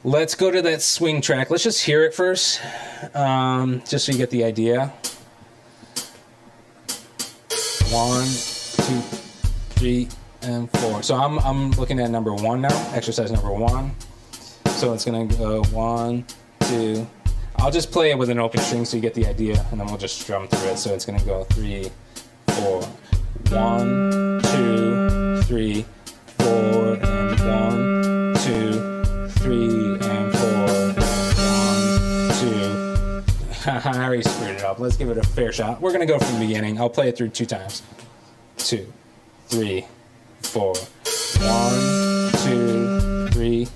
let's go to that swing track. Let's just hear it first, just so you get the idea. 1, 2, 3, and 4. So I'm looking at number 1 now, exercise number 1. So it's gonna go 1, 2. I'll just play it with an open string so you get the idea, and then we'll just strum through it. So it's gonna go 3, 4. 1, 2, 3, 4, and 1, 2, 3, and 4, and 1, 2. I already screwed it up. Let's give it a fair shot. We're gonna go from the beginning. I'll play it through 2 times. 2, 3, 4. 1, 2, 3,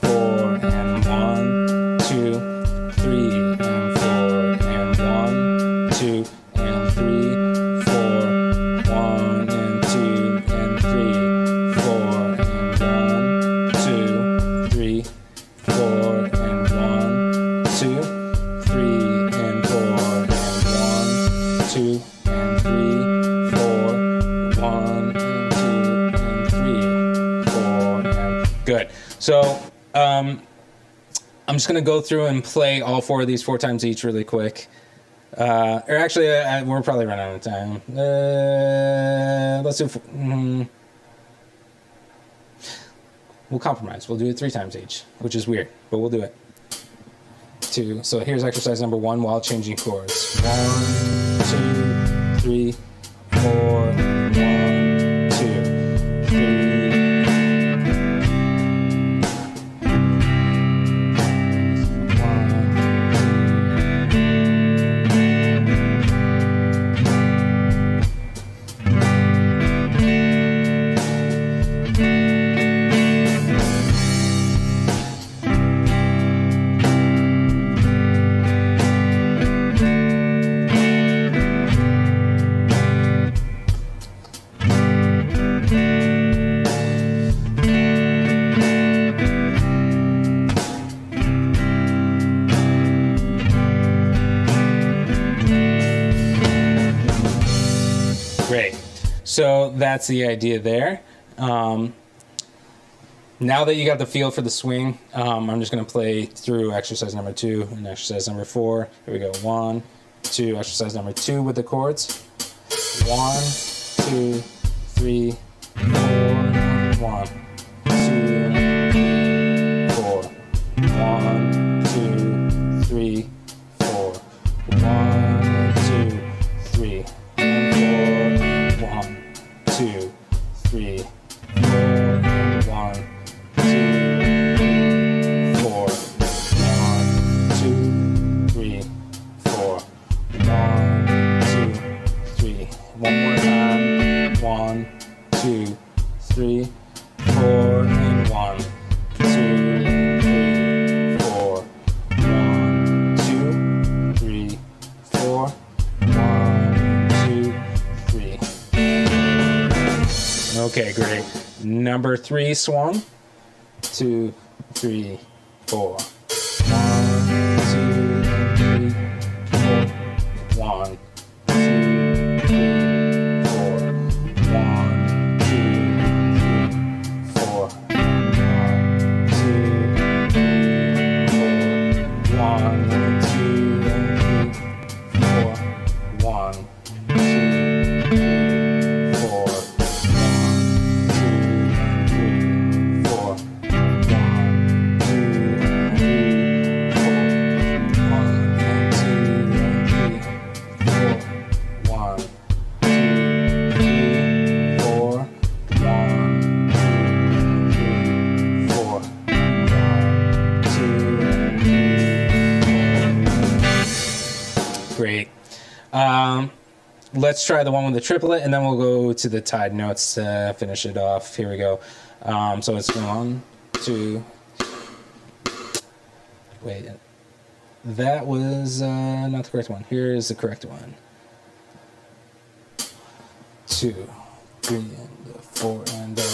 4, and 1, 2, 3, and 4, and 1, 2, and 3, 4, 1, and 2, and 3, 4, and 1, 2, 3, 4, and 1, 2, 3, and 4, and 1, 2, and 3, 4, 1, and 2, and 3, 4, and good. So I'm just gonna go through and play all 4 of these 4 times each really quick. Or actually, we're probably running out of time. Let's do. We'll compromise. We'll do it 3 times each, which is weird, but we'll do it. 2. So here's exercise number 1 while changing chords. 1, 2, 3, 4, 1, 2, 3. Great. So that's the idea there. Now that you got the feel for the swing, I'm just going to play through exercise number 2 and exercise number 4. Here we go. 1, 2, exercise number 2 with the chords. 1, 2, 3, 4, 1, 2, 4. 1, 2, 3, 4. 1, 2, 3, 4. 1, 2, 3, 4, and 1, 2, 4. 1, 2, 3, 4. 1, 2, 3. One more time. 1, 2, 3, 4, and 1, 2, 3, 4. 1, 2, 3, 4. 1, 2, 3. Okay, great. Number 3 swung. 2, 3, 4. 1, 2, 3, 4. 1, 2, 3, 4. 1, 2, 3, 4. 1, 2, 3, 4. 1, 2, 3, 4. 1, 2, 3, 4. 1, 2, 3, 4. 1, 2, Great. Let's try the one with the triplet, and then we'll go to the tied notes to finish it off. Here we go. So it's 1, 2. Wait, that was not the correct one. Here is the correct one. 2, 3, and 4, and 1.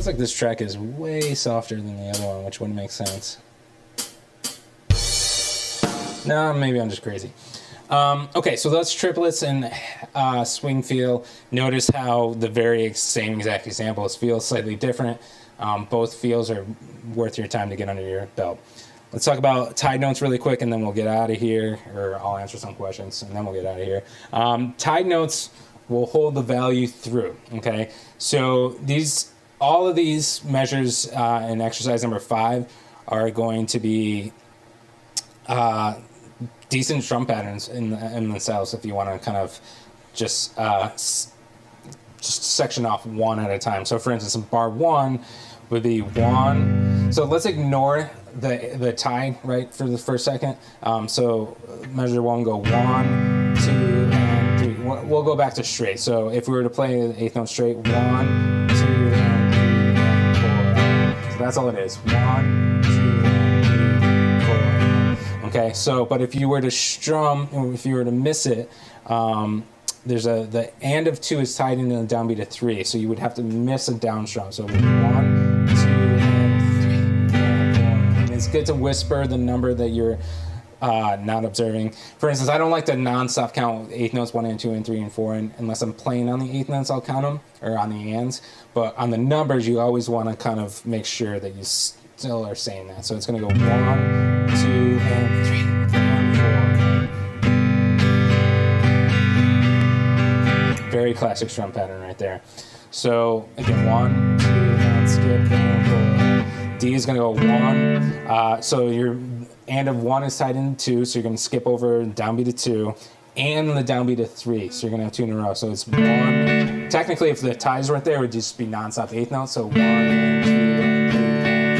Like this track is way softer than the other one, which wouldn't make sense. No, maybe I'm just crazy. Okay, so that's triplets and swing feel. Notice how the very same exact examples feel slightly different. Both feels are worth your time to get under your belt. Let's talk about tied notes really quick, and then we'll get out of here, or I'll answer some questions, and then we'll get out of here. Tied notes will hold the value through, okay? So all of these measures in exercise number 5 are going to be decent strum patterns in themselves if you want to kind of just section off one at a time. So for instance, bar 1 would be 1. So let's ignore the tie, right, for the first second. So measure 1, go 1, 2, and 3. We'll go back to straight. So if we were to play the eighth note straight, 1, 2, and 3, and 4. So that's all it is. 1, 2, 3, 4. Okay. So, but if you were to strum, or if you were to miss it, there's the and of 2 is tied into the downbeat of 3, so you would have to miss a down strum. So 1, 2, and 3, and 4. And it's good to whisper the number that you're not observing. For instance, I don't like to non-stop count eighth notes 1 and 2 and 3 and 4, and unless I'm playing on the eighth notes, I'll count them, or on the ands. But on the numbers, you always want to kind of make sure that you still are saying that. So it's going to go 1, 2, and 3. Very classic strum pattern right there. So again, 1, 2, and skip, and 4. D is going to go 1. So your and of 1 is tied into 2, so you're going to skip over downbeat of 2, and the downbeat of 3. So you're going to have 2 in a row. So it's 1. Technically, if the ties weren't there, it would just be non-stop eighth notes. So 1, and 2, and 3,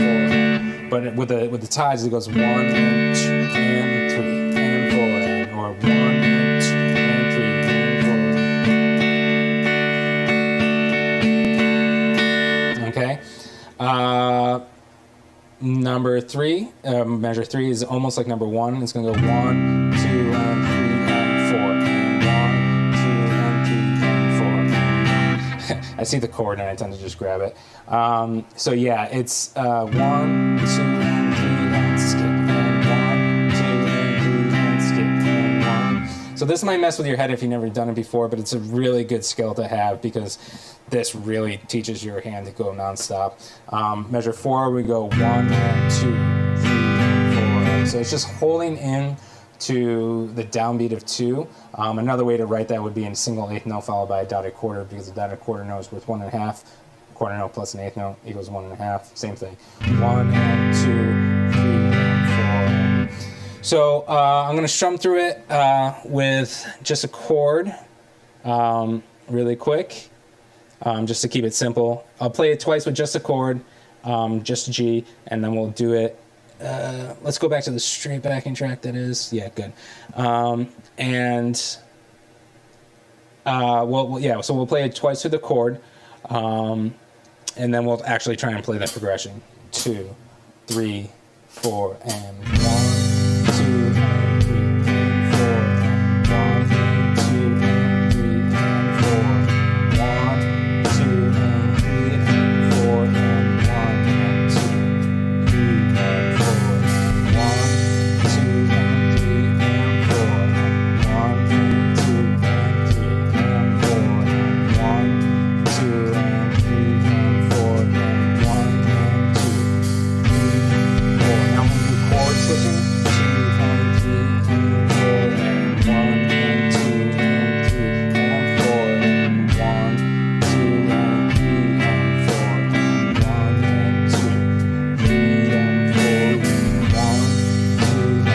and 4. But with the ties, it goes 1, and 2, and 3, and 4, or 1, and 2, and 3, and 4. Okay. Number 3, measure 3 is almost like number 1. It's going to go 1, 2, and 3, and 4. And 1, 2, and 3, and 4. I see the chord and I tend to just grab it. So yeah, it's 1, 2, and 3, and skip, and 1, 2, and 3, and skip, and 1. So this might mess with your head if you've never done it before, but it's a really good skill to have because this really teaches your hand to go nonstop. Measure 4, we go 1, and 2, 3, and 4. So it's just holding in to the downbeat of 2. Another way to write that would be in a single eighth note followed by a dotted quarter, because a dotted quarter note is worth 1.5. Quarter note plus an eighth note equals 1.5. Same thing. 1, and 2, 3, and 4. So I'm going to strum through it with just a chord really quick. Just to keep it simple. I'll play it twice with just a chord, just G, and then we'll do it. Let's go back to the straight backing track, that is. Yeah, good. So we'll play it twice with the chord, and then we'll actually try and play that progression. 2, 3, 4, and 1, 2, and 3, and 4, and 1, and 2, and 3, and 4. 1, 2, and 3, and 4, and 1, and 2, 3, and 4. 1, switching 2 and 3 and 4 and 1 and 2 and 3 and 4 and 1, 2 and 3 and 4 and 1 and 2, 3 and 4 and 1, 2 and 3 and 4 and 1 and 2 and 3 and 4 and 1, 2 and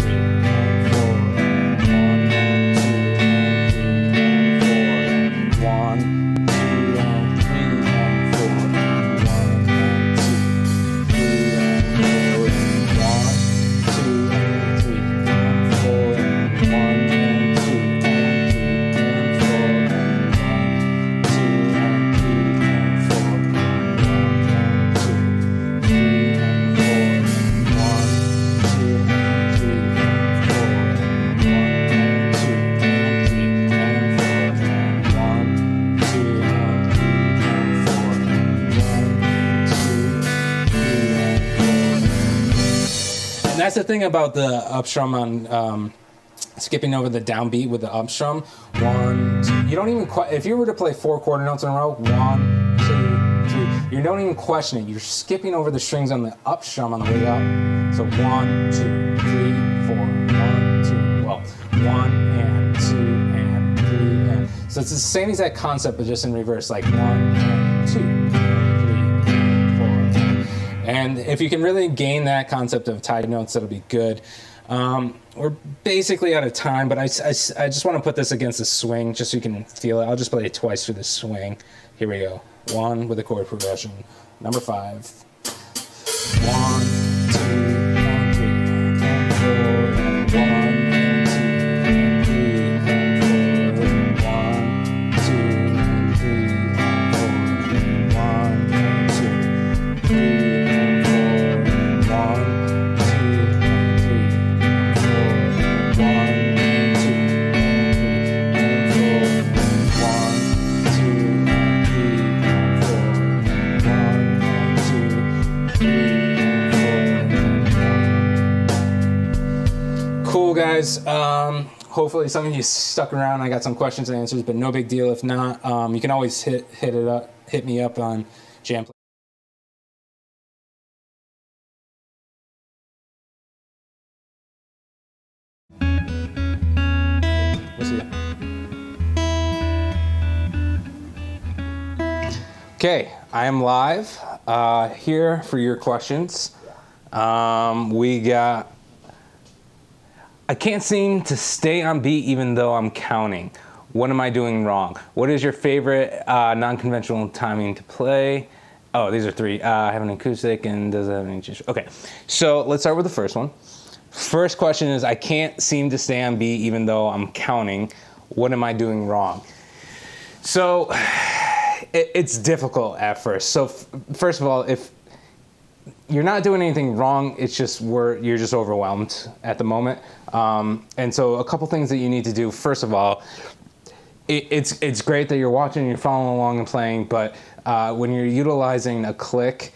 3 and 4 and 1 and 2, 3 and 4 and 1, 2 and 3 and 4 and 1 and 2 and 3 and 4 and 1, 2 and 3 and 4 and 1 and 2, 3 and 4 and 1, 2 and 3 and 4 and 1 and 2 and 3 and 4 and 1, 2 and 3 and 4 and 1, 2, 3 and 4. And that's the thing about the up strum on skipping over the downbeat with the up strum. 1, 2. You don't even if you were to play 4 quarter notes in a row, 1, 2, 3. You don't even question it. You're skipping over the strings on the up strum on the way up. So 1, 2, 3, 4, 1, 2. Well, 1 and 2 and 3 and. So it's the same exact concept, but just in reverse, like 1 and 2 and 3 and 4. And if you can really gain that concept of tied notes, that'll be good. We're basically out of time, but I just want to put this against the swing just so you can feel it. I'll just play it twice through the swing. Here we go. 1 with a chord progression. Number 5. 1, 2 and 3 and 4 and 1 and 2 and 3 and 4 and 1, 2 and 3 and 4 and 1 and 2, 3 and 4 and 1, 2 and 3 and 4 and 1 and 2 and 3 and 4 and 1, 2 and 3 and 4 and 1 and 2, 3 and 4 and 1. Cool, guys. Hopefully some of you stuck around. I got some questions and answers, but no big deal if not. You can always hit me up on Jam. We'll see you. Okay, I am live here for your questions. We got. I can't seem to stay on beat even though I'm counting. What am I doing wrong? What is your favorite non-conventional timing to play? Oh, these are 3. Have an acoustic and does it have any... Okay, so let's start with the first one. First question is, I can't seem to stay on beat even though I'm counting. What am I doing wrong? So it's difficult at first. So first of all, if you're not doing anything wrong, it's just you're just overwhelmed at the moment. And so a couple things that you need to do. First of all, it's great that you're watching, you're following along and playing, but when you're utilizing a click,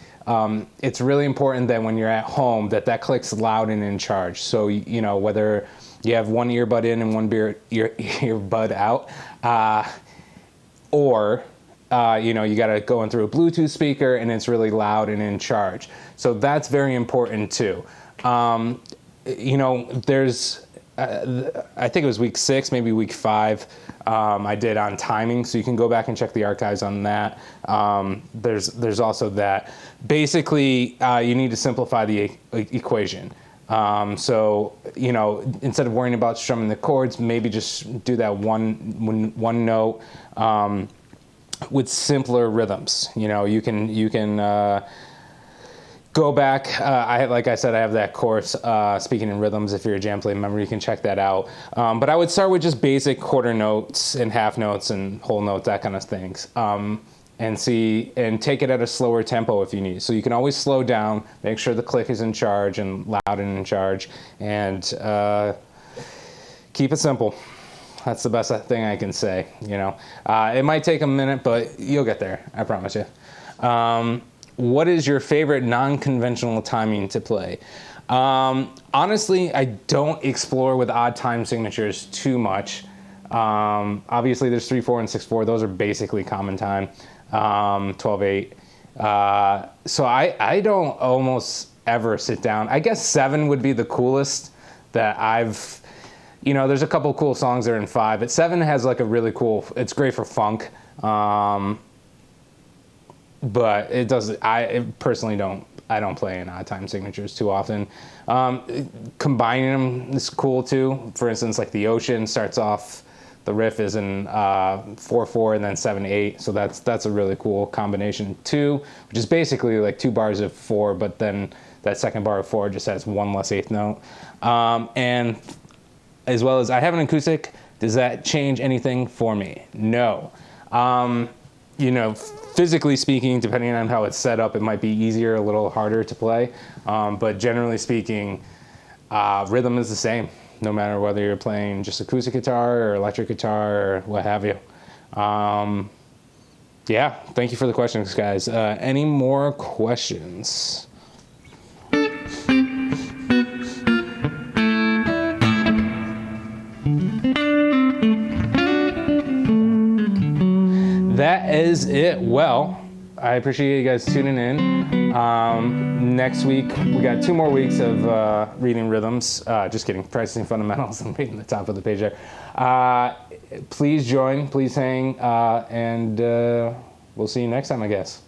it's really important that when you're at home that click's loud and in charge. So you know, whether you have one earbud in and one earbud out, or you know, you got to go in through a Bluetooth speaker and it's really loud and in charge. So that's very important too. You know, there's, I think it was week 6, maybe week 5, I did on timing. So you can go back and check the archives on that. There's also that. Basically, you need to simplify the equation. So, you know, instead of worrying about strumming the chords, maybe just do that one note, with simpler rhythms. You know, you can go back. Like I said, I have that course, Speaking in Rhythms. If you're a Jam Play member, you can check that out. But I would start with just basic quarter notes and half notes and whole notes, that kind of things. And take it at a slower tempo if you need. So you can always slow down, make sure the click is in charge and loud and in charge, and keep it simple. That's the best thing I can say, you know. It might take a minute, but you'll get there, I promise you. What is your favorite non-conventional timing to play? Honestly, I don't explore with odd time signatures too much. Obviously, there's 3/4 and 6/4. Those are basically common time. 12/8. So I don't almost ever sit down. I guess 7 would be the coolest that I've, there's a couple cool songs that are in 5, but 7 has like a really cool, it's great for funk. But it doesn't, I personally I don't play in odd time signatures too often. Combining them is cool too. For instance, like The Ocean starts off, the riff is in 4/4 and then 7/8, so that's a really cool combination. 2, which is basically like 2 bars of 4, but then that second bar of 4 just has 1 less 8th note. And as well as I have an acoustic. Does that change anything for me? No. Physically speaking, depending on how it's set up, it might be easier, a little harder to play. But generally speaking, rhythm is the same, no matter whether you're playing just acoustic guitar or electric guitar or what have you. Yeah, thank you for the questions, guys. Any more questions? That is it. Well, I appreciate you guys tuning in. Next week, we got 2 more weeks of reading rhythms. Just kidding, practicing fundamentals. I'm reading the top of the page there. Please join, please hang, and we'll see you next time, I guess.